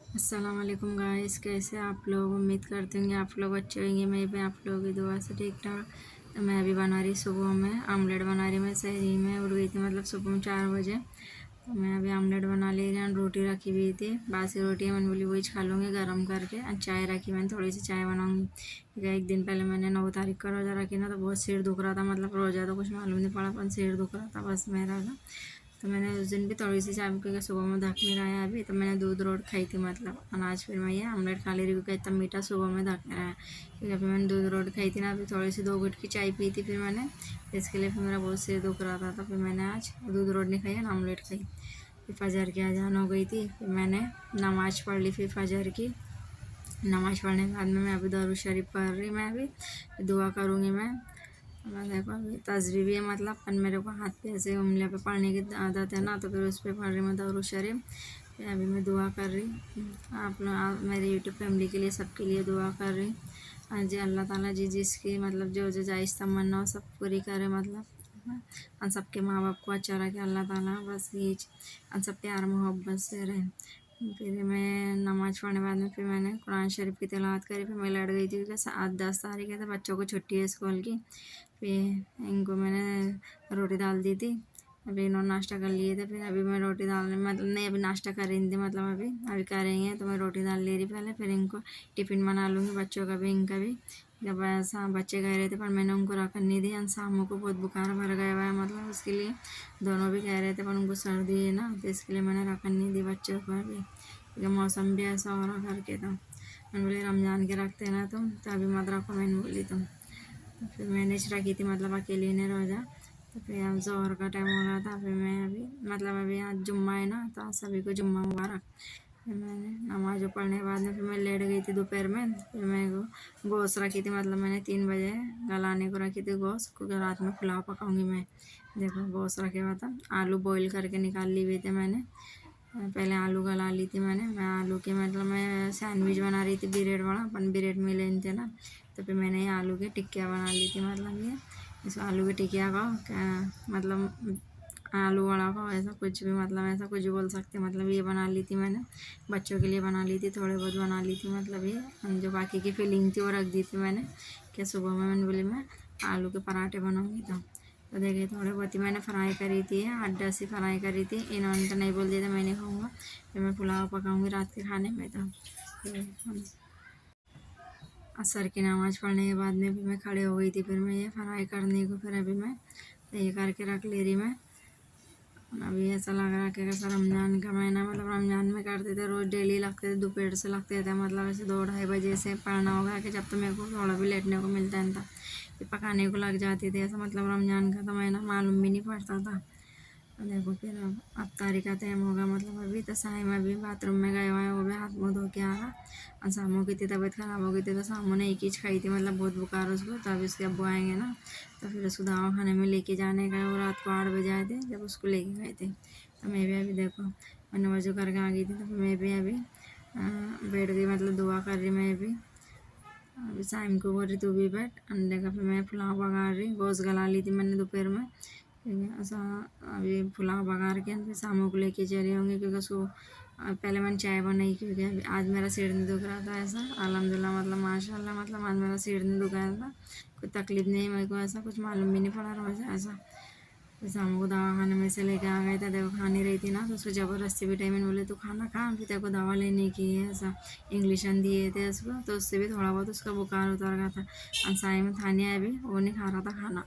अस्सलाम वालेकुम गाइस, कैसे आप लोग। उम्मीद करते होंगे आप लोग अच्छे होंगे। मैं भी आप लोगों की दुआ से ठीक ठाक। तो मैं अभी बना रही सुबह में आमलेट बना रही। मैं सहरी में उठ गई थी, मतलब सुबह में 4 बजे। तो मैं अभी आमलेट बना ले रही हूँ। रोटी रखी हुई थी, बासी रोटी। मैंने बोली वही खा लूँगी गर्म करके। और चाय रखी, मैंने थोड़ी सी चाय बनाऊँगी क्योंकि एक दिन पहले मैंने 9 तारीख का रोज़ा रखी ना, तो बहुत सिर दुख रहा था। मतलब रोज़ा तो कुछ मालूम नहीं पड़ा, पर सिर दुख रहा था बस मेरा ना। तो मैंने उस दिन भी थोड़ी सी चाय, क्योंकि सुबह में धक नहीं रहा है अभी, तो मैंने दूध रोट खाई थी, मतलब अनाज। फिर मैं ये आमलेट खा ले रही हूँ क्योंकि इतना मीठा सुबह में धक नहीं रहा है। क्योंकि अभी मैंने दूध रोट खाई थी ना, अभी थोड़ी सी 2 घुट की चाय पी थी फिर मैंने। इसके लिए फिर मेरा बहुत सिर दुख रहा था, तो फिर मैंने आज दूध रोट नहीं खाई है, आमलेट खाई। फिर फजर की अजान हो गई थी, फिर मैंने नमाज़ पढ़ ली। फिर फजर की नमाज़ पढ़ने के बाद में मैं अभी दरूद शरीफ पढ़ रही। मैं अभी दुआ करूँगी मैं देखो अभी तस्वीर भी है, मतलब पर मेरे को हाथ पे ऐसे उंगलियों पे पढ़ने की आदत है ना, तो फिर उस पर पढ़ रही मैं दरूद शरीफ। फिर अभी मैं दुआ कर रही। आप लोग मेरे यूट्यूब फैमिली के लिए, सबके लिए दुआ कर रही। हाँ जी, अल्लाह ताला जी जिसकी मतलब जो जो जायज़ तमन्ना हो सब पूरी करे, मतलब हम सबके माँ बाप को अच्छा रखे अल्लाह ताला, बस ये हम सब प्यार मोहब्बत से रहें। फिर मैं नमाज़ पढ़ने बाद में फिर मैंने कुरान शरीफ की तिलावत करी। फिर मैं लड़ गई थी क्योंकि 7-10 तारीख है, तो बच्चों को छुट्टी है स्कूल की। फिर इनको मैंने रोटी डाल दी थी। अभी इन्होंने नाश्ता कर लिए थे। फिर अभी मैं रोटी डालने, मतलब नहीं अभी नाश्ता कर रही थी, मतलब अभी अभी करेंगे, तो मैं रोटी डाल ले रही पहले। फिर इनको टिफ़िन बना लूँगी, बच्चों का भी इनका भी। जब ऐसा बच्चे कह रहे थे पर मैंने उनको रखने नहीं दिया। शामों को बहुत बुखार भर गया हुआ है, मतलब उसके लिए दोनों भी कह रहे थे, पर उनको सर्दी है ना, तो इसके लिए मैंने रखने नहीं दी बच्चों को अभी, क्योंकि मौसम भी ऐसा हो रहा करके। तो मैंने बोले रमज़ान के रखते ना तुम, तो अभी मत रखो, मैंने बोली तुम। तो फिर मैंने रखी थी, मतलब अकेले ने रोज़ा। तो फिर अब ज़ोहर का टाइम हो रहा था। फिर मैं अभी मतलब अभी आज जुम्मा है ना, तो आज सभी को जुम्मा मुबारक। फिर मैंने नमाज़ पढ़ने के बाद में फिर मैं लेट गई थी दोपहर में। फिर मैं गोश्त रखी थी, मतलब मैंने 3 बजे गलाने को रखी थी गोश्त, क्योंकि रात में पुलाव पकाऊंगी मैं। देखो गोश्त रखे हुआ था, आलू बॉईल करके निकाल लिए हुए थे मैंने। पहले आलू गला ली थी मैं आलू के, मतलब मैं सैंडविच बना रही थी, ब्रेड वाला, अपन ब्रेड में लेने थे ना। तो फिर मैंने ये आलू की टिक्कियाँ बना ली थी, मतलब ये इसको आलू की टिक्कियाँ का क्या, मतलब आलू वड़ा पाव ऐसा कुछ भी, मतलब ऐसा कुछ भी बोल सकते, मतलब ये बना ली थी मैंने। बच्चों के लिए बना ली थी, थोड़े बहुत बना ली थी, मतलब ये जो बाकी की फीलिंग थी वो रख दी थी मैंने। क्या सुबह में मैंने बोली मैं आलू के पराठे बनाऊँगी। तो देखिए थोड़े बहुत ही मैंने फ्राई करी थी, 8-10 ही फ्राई करी थी। इन्होंने तो नहीं बोल दिया था मैं नहीं खाऊँगा। फिर मैं पुलाव पकाऊँगी रात के खाने में। तो फिर असर की नमाज़ पढ़ने के बाद में भी मैं खड़े हो गई थी, फिर मैं ये फ्राई करने को, फिर अभी मैं ये करके रख ले रही मैं। अभी ऐसा लग रहा है कि कैसा रमज़ान का महीना, मतलब रमज़ान में करते थे रोज़, डेली लगते थे, दोपहर से लगते थे, मतलब ऐसे 2-2:30 बजे से पढ़ना होगा कि जब तो मेरे को थोड़ा भी लेटने को मिलता था, फिर पकाने को लग जाती थी ऐसा। मतलब रमज़ान का तो महीना मालूम भी नहीं पड़ता था। देखो फिर अब अफ्तारी का टाइम होगा, मतलब अभी तो साइम अभी बाथरूम में गए हुए हैं, वो भी हाथ मुँह धो के आ रहा। और शामों की इतनी तबीयत ख़राब हो गई थी, तो शामों ने एक ही खाई थी, मतलब बहुत बुखार उसको। तो अभी उसके अब्बू आएंगे ना, तो फिर उसको दवा खाने में लेके जाने का। वो रात को 8 बजे आए थे जब उसको लेके गए थे। तो मैं भी अभी देखो मैंने वजू करके आ गई थी, तो फिर मैं भी अभी बैठ गई, मतलब दुआ कर रही मैं भी। अभी शाम को बोल रही तू भी बैठ, अंडे का। फिर मैं पुलाव पका रही, गोश्त गला ली थी मैंने दोपहर में। ठीक है ऐसा, अभी पुलाव पका के फिर शामों को लेके चली होंगी, क्योंकि उसको पहले मैंने चाय बनाई, क्योंकि आज मेरा सिर नहीं दुख रहा था ऐसा, अल्हम्दुलिल्लाह, मतलब माशाल्लाह, मतलब आज मेरा सिर नहीं दुख रहा था। कोई तकलीफ नहीं मेरे को, ऐसा कुछ मालूम भी नहीं पड़ा रोज़ ऐसा। फिर शाम को दवा खाने में से लेके आ गए थे, देखो खा नहीं रही थी ना, तो उसको ज़बरदस्ती भी टाइम बोले तो खाना खा, फिर तेरे को दवा लेने की है ऐसा। इंग्लिशन दिए थे उसको, तो उससे भी थोड़ा बहुत उसका बुखार उतर गया था। अंसाई में थानिया अभी वो नहीं खा रहा था खाना।